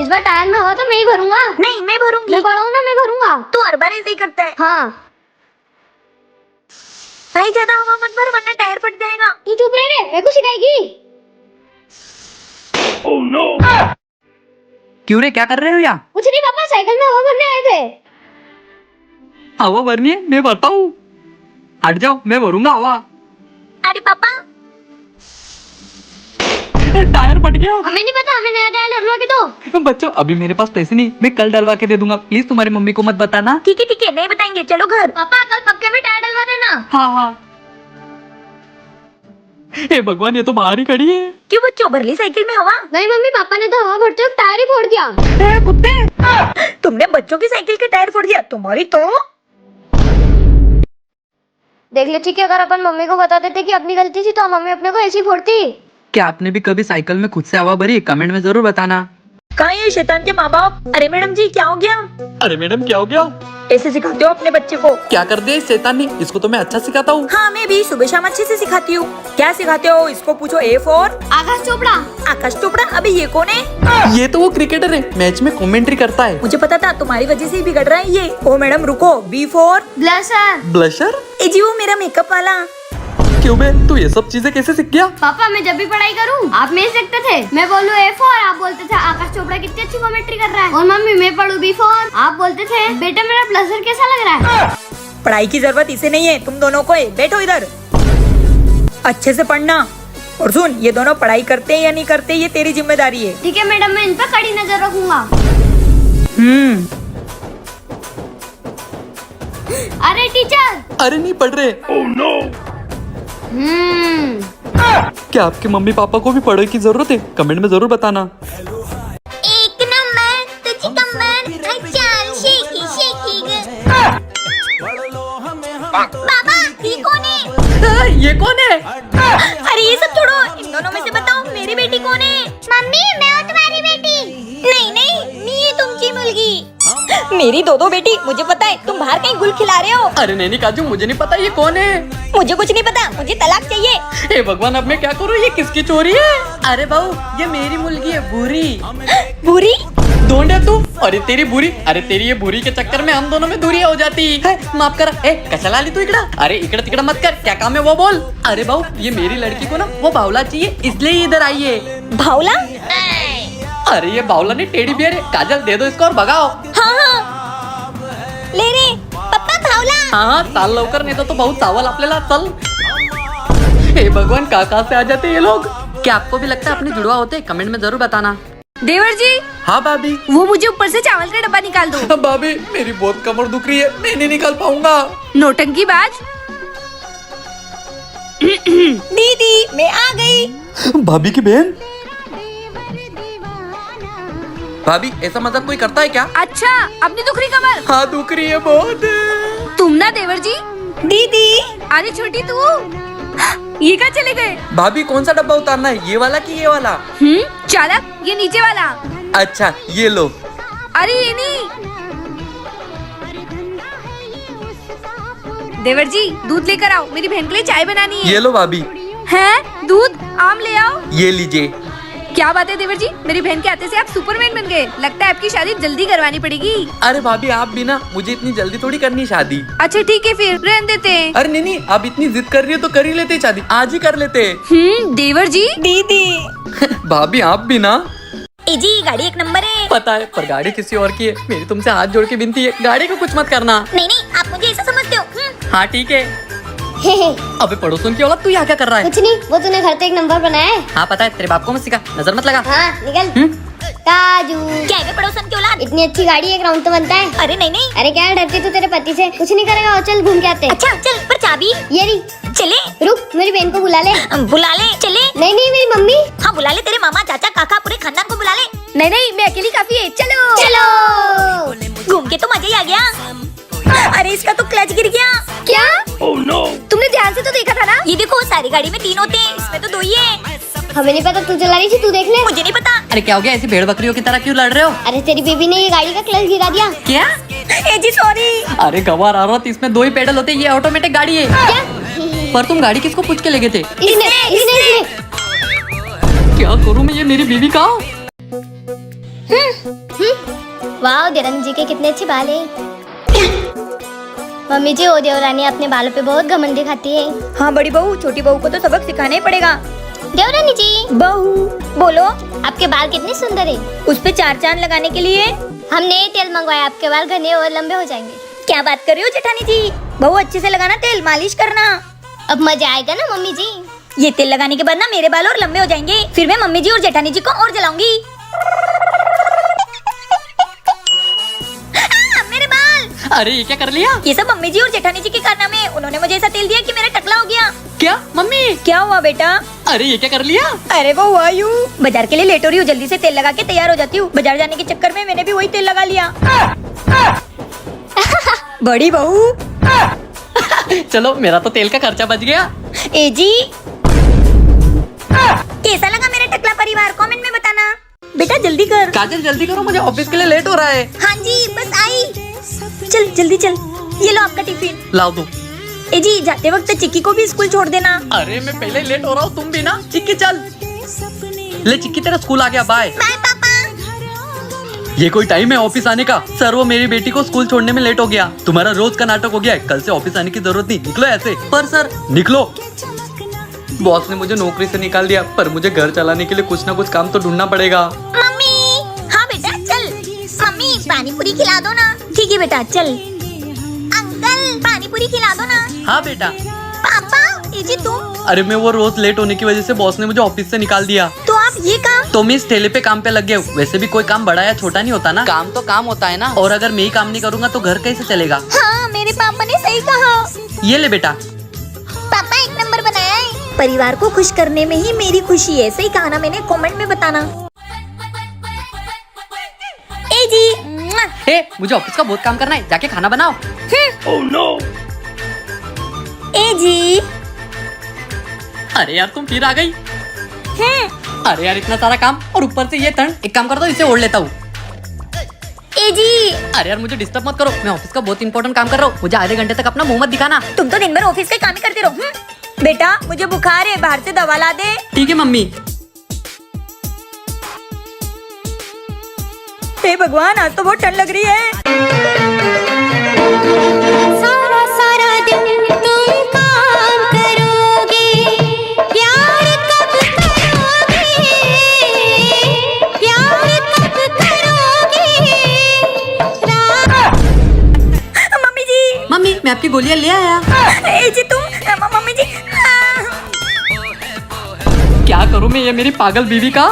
इस बार टायर में हो तो मैं ही भरूंगा। नहीं मैं भरूंगी। मैं बड़ा हूँ ना, मैं भरूंगा। तू हर बार ऐसे ही करता है। हाँ भाई ज्यादा हवा मत भर वरना टायर फट जाएगा। तू चुप रह रे, मेरे को सिखाएगी। क्यों रे, क्या कर रहे हो यहाँ? कुछ नहीं पापा, साइकिल में हवा भरने आए थे। हवा भरनी है? मैं भरता हूँ। हट जाओ, मैं भरूंगा हवा। अरे पापा टायर फट गया। हमें नहीं पता, हमें नया टायर डलवा के दो। बच्चों अभी मेरे पास पैसे नहीं, मैं कल डलवा के दे दूंगा। प्लीज तुम्हारी मम्मी को मत बताना। ठीक है नहीं बताएंगे, चलो घर। पापा कल पक्के में टायर डलवा देना। हाँ। हे भगवान, ये तो बाहर ही खड़ी है। क्यों बच्चों, भर ली साइकिल में हवा? नहीं मम्मी, पापा ने तो हवा भरते वक्त टायर ही फोड़ दिया। कुत्ते, तुमने बच्चों की साइकिल के टायर फोड़ दिया, तुम्हारी तो। देख ले, ठीक है, अगर अपन मम्मी को बता देते कि अपनी गलती थी तो मम्मी अपने को ऐसी ही फोड़ती। क्या आपने भी कभी साइकिल में खुद से हवा भरी? कमेंट में जरूर बताना। कहाँ है शैतान के माँ बाप? अरे मैडम जी क्या हो गया? अरे मैडम क्या हो गया? ऐसे सिखाते हो अपने बच्चे को? क्या कर दिया इस शैतान ने? इसको तो मैं अच्छा सिखाता हूँ। हाँ मैं भी सुबह शाम अच्छे से सिखाती हूँ। क्या सिखाते हो इसको? पूछो। ए फॉर आकाश चोपड़ा। आकाश चोपड़ा? अबे ये कौन है? ये तो वो क्रिकेटर है, मैच में कमेंट्री करता है। मुझे पता था, तुम्हारी वजह से ही बिगड़ रहा है ये। ओ मैडम रुको। B for blusher. ब्लशर? ए जी वो मेरा मेकअप वाला। क्यों बे, तू ये सब चीजें कैसे सीख गया? पापा मैं जब भी पढ़ाई करूँ आप मेरे देखते थे। मैं बोलूँ ए फॉर, आप बोलते थे आकाश चोपड़ा कितनी अच्छी कॉमेंट्री कर रहा है। और मम्मी मैं पढ़ूँ बी फॉर, आप बोलते थे बेटा मेरा ब्लशर कैसा लग रहा है। पढ़ाई की जरूरत इसे नहीं है, तुम दोनों को है। बैठो इधर, अच्छे से पढ़ना। और सुन, ये दोनों पढ़ाई करते हैं या नहीं करते ये तेरी जिम्मेदारी है। ठीक है मैडम, मैं इन पर कड़ी नजर रखूंगा। अरे टीचर। अरे नहीं पढ़ रहे। क्या आपके मम्मी पापा को भी पढ़ाई की जरूरत है? कमेंट में जरूर बताना। एक नंबर तुझी कमर अच्छा शेकी शेकी। बाबा ये कौन है? ये कौन है? अरे ये सब छोड़ो, इन दोनों में से बताओ मेरी बेटी कौन है? मम्मी मैं हूँ तुम्हारी बेटी। नहीं ये तुमची मुलगी। मेरी दो बेटी। मुझे पता है तुम बाहर कहीं गुल खिला रहे हो। अरे नहीं काजू, मुझे नहीं पता ये कौन है। मुझे कुछ नहीं पता, मुझे तलाक चाहिए। हे भगवान, अब मैं क्या करूँ? ये किसकी चोरी है? अरे बहू, ये मेरी मुलगी है बुरी। बुरी? ढूंढे तू? अरे तेरी बुरी, अरे तेरी ये बुरी के चक्कर में हम दोनों में दूरी हो जाती है। माफ कर। कचला ली तू इकड़ा? अरे इकड़ा तिकड़ा मत कर, क्या काम है वो बोल। अरे बहू, ये मेरी लड़की को ना वो बावला चाहिए, इसलिए इधर आई है। भावला? अरे ये बावला नहीं, टेडी बियर है। काजल दे दो इसको और भगाओ। हाँ ले रे पप्पा भावला। हाँ चाल लवकर, नहीं तो बहुत चावल आपल्याला। चल। हे भगवान, कहाँ से आ जाते ये लोग? क्या आपको भी लगता है अपने जुड़वा होते? कमेंट में जरूर बताना। देवर जी, हाँ भाभी। वो मुझे ऊपर से चावल का डब्बा निकाल दो। भाभी मेरी बहुत कमर दुख रही है, मैं नहीं निकाल पाऊंगा। नौटंकी बाज। दीदी मैं आ गई। भाभी की बहन। भाभी ऐसा मजाक कोई करता है क्या? अच्छा, अपनी दुखरी कमर। हाँ दुख रही है बहुत। तुम ना देवर जी। दीदी अरे छोटी तू, ये कहाँ चले गए? भाभी कौन सा डब्बा उतारना है, ये वाला कि ये वाला? चालक, ये नीचे वाला। अच्छा ये लो। अरे ये नहीं। देवर जी दूध लेकर आओ, मेरी बहन के लिए चाय बनानी है। ये लो भाभी। हैं? दूध? आम ले आओ। ये लीजिए। क्या बात है देवर जी, मेरी बहन के आते से आप सुपरमैन बन गए। लगता है आपकी शादी जल्दी करवानी पड़ेगी। अरे भाभी आप भी ना, मुझे इतनी जल्दी थोड़ी करनी शादी। अच्छा ठीक है, फिर रहने देते हैं। अरे नहीं आप इतनी जिद कर रही हो तो कर ही लेते शादी, आज ही कर लेते। देवर जी। दीदी भाभी आप भी ना। ए जी गाड़ी एक नंबर है। पता है, पर गाड़ी किसी और की है। मेरी तुमसे हाथ जोड़ के विनती है, गाड़ी को कुछ मत करना। नहीं आप मुझे ऐसा समझते हो। हाँ ठीक है। अबे पड़ोसन की औलाद, तू यहाँ क्या कर रहा है? कुछ नहीं, वो तूने घर पे एक नंबर बनाया है। हाँ पता है, तेरे बाप को मत सिखा, नजर मत लगा। हाँ निकल। काजू क्या है पड़ोसन की औलाद? इतनी अच्छी गाड़ी एक राउंड तो बनता है। अरे नहीं अरे क्या डरती तू तेरे पति से? कुछ नहीं करेगा वो, चल घूम के आते हैं। अच्छा चल, पर चाबी? ये रही। चले? रुक, मेरी बहन को बुला ले। बुला ले। चले? नहीं मेरी मम्मी। हाँ बुला ले, तेरे मामा चाचा काका पूरे खानदान को बुला ले। नहीं मैं अकेली काफी है। चलो चलो। घूम के तो मजा ही आ गया। अरे इसका तो क्लच गिर गया। क्या? तुमने ध्यान से तो देखा था ना? ये देखो, सारी गाड़ी में 3 होते हैं, इसमें तो 2 ही है। हमें नहीं पता, तू चला रही थी, तू देख ले। मुझे नहीं पता। अरे क्या हो गया, ऐसी भेड़ बकरियों की तरह क्यों लड़ रहे हो? अरे तेरी बेबी ने ये गाड़ी का क्लच गिरा दिया। क्या? ए जी सॉरी। अरे गवार औरत, इसमें 2 ही पेडल होते, ये ऑटोमेटिक गाड़ी है। क्या? पर तुम गाड़ी किसको पूछ के ले गए थे? इसने। क्या करूँ मैं, ये मेरी बीवी का। वाह, देवरानी जी के कितने अच्छे बाल हैं। मम्मी जी, ओ देवरानी अपने बालों पे बहुत घमंड दिखाती है। हाँ बड़ी बहू, छोटी बहू को तो सबक सिखाना ही पड़ेगा। देवरानी जी, बहू बोलो। आपके बाल कितने सुंदर है। उस पे 4 चांद लगाने के लिए हम नए तेल मंगवाया, आपके बाल घने और लंबे हो जाएंगे। क्या बात कर रही हो जेठानी जी? बहू अच्छे से लगाना तेल, मालिश करना। अब मजा आएगा ना मम्मी जी। ये तेल लगाने के बाद ना मेरे बाल और लंबे हो जाएंगे, फिर मैं मम्मी जी और जेठानी जी को और जलाऊंगी। मेरे बाल! अरे ये क्या कर लिया? ये सब मम्मी जी और जेठानी जी के कारनामे हैं। उन्होंने मुझे ऐसा तेल दिया कि मेरा टकला हो गया। क्या मम्मी? क्या हुआ बेटा? अरे ये क्या कर लिया? अरे वो हुआ यूं, बाजार के लिए लेट हो रही हूँ, जल्दी से तेल लगा के तैयार हो जाती हूँ। बाजार जाने के चक्कर में मैंने भी वही तेल लगा लिया। बड़ी बहू, चलो मेरा तो तेल का खर्चा बच गया। ए जी, कैसा लगा मेरा टकला परिवार? कमेंट में बताना। बेटा जल्दी कर। काजल जल्दी करो, मुझे ऑफिस के लिए लेट हो रहा है। हाँ जी बस आई। चल जल्दी चल, ये लो आपका टिफिन। लाओ दो। ए जी, जाते वक्त चिक्की को भी स्कूल छोड़ देना। अरे मैं पहले लेट हो रहा हूँ, तुम भी ना। चिक्की चल। ले चिक्की, तेरा स्कूल आ गया, बाय। बाय पापा। ये कोई टाइम है ऑफिस आने का? सर वो मेरी बेटी को स्कूल छोड़ने में लेट हो गया। तुम्हारा रोज का नाटक हो गया है, कल से ऑफिस आने की जरूरत नहीं, निकलो ऐसे। पर सर निकलो। बॉस ने मुझे नौकरी से निकाल दिया, पर मुझे घर चलाने के लिए कुछ ना कुछ काम तो ढूंढना पड़ेगा। मम्मी, हाँ बेटा चल। मम्मी पानी पूरी खिला दो ना। ठीक है बेटा चल। अंकल पानी पूरी खिला दो ना। हाँ बेटा। पापा, ए जी तुम? अरे मैं वो रोज लेट होने की वजह से बॉस ने मुझे ऑफिस से निकाल दिया। तो आप ये काम? तो मैं इस ठेले पे काम पे लग गया हूँ। वैसे भी कोई काम बड़ा या छोटा नहीं होता ना, काम तो काम होता है ना। और अगर मैं ही काम नहीं करूँगा तो घर कैसे चलेगा? हाँ मेरे पापा ने सही कहा। ये ले बेटा। पापा एक नंबर बनाया है। परिवार को खुश करने में ही मेरी खुशी है। सही कहा ना मैंने, कमेंट में बताना। ए जी, हे, मुझे ऑफिस का बहुत काम करना है, जाके खाना बनाओ। Oh no. ए जी, अरे यार तुम फिर आ गई। अरे यार इतना सारा काम और ऊपर से ये ठंड। एक काम करता हूँ, इसे ओढ़ लेता हूँ। ए जी, अरे यार मुझे डिस्टर्ब मत करो, मैं ऑफिस का बहुत इंपॉर्टेंट काम कर रहा हूँ। मुझे आधे घंटे तक अपना मुंह मत दिखाना। तुम तो दिन भर ऑफिस के काम ही करते रहो। बेटा मुझे बुखार है, बाहर से दवा ला दे। ठीक है मम्मी। हे भगवान, आज तो बहुत ठंड लग रही है। सारा सारा दिन तुम काम करोगे, प्यार कब करोगे, प्यार कब करोगे। मम्मी जी। मम्मी मैं आपकी गोलियां ले आया। ए जी तुम? मम्मी जी। क्या करूँ मैं ये मेरी पागल बीवी का।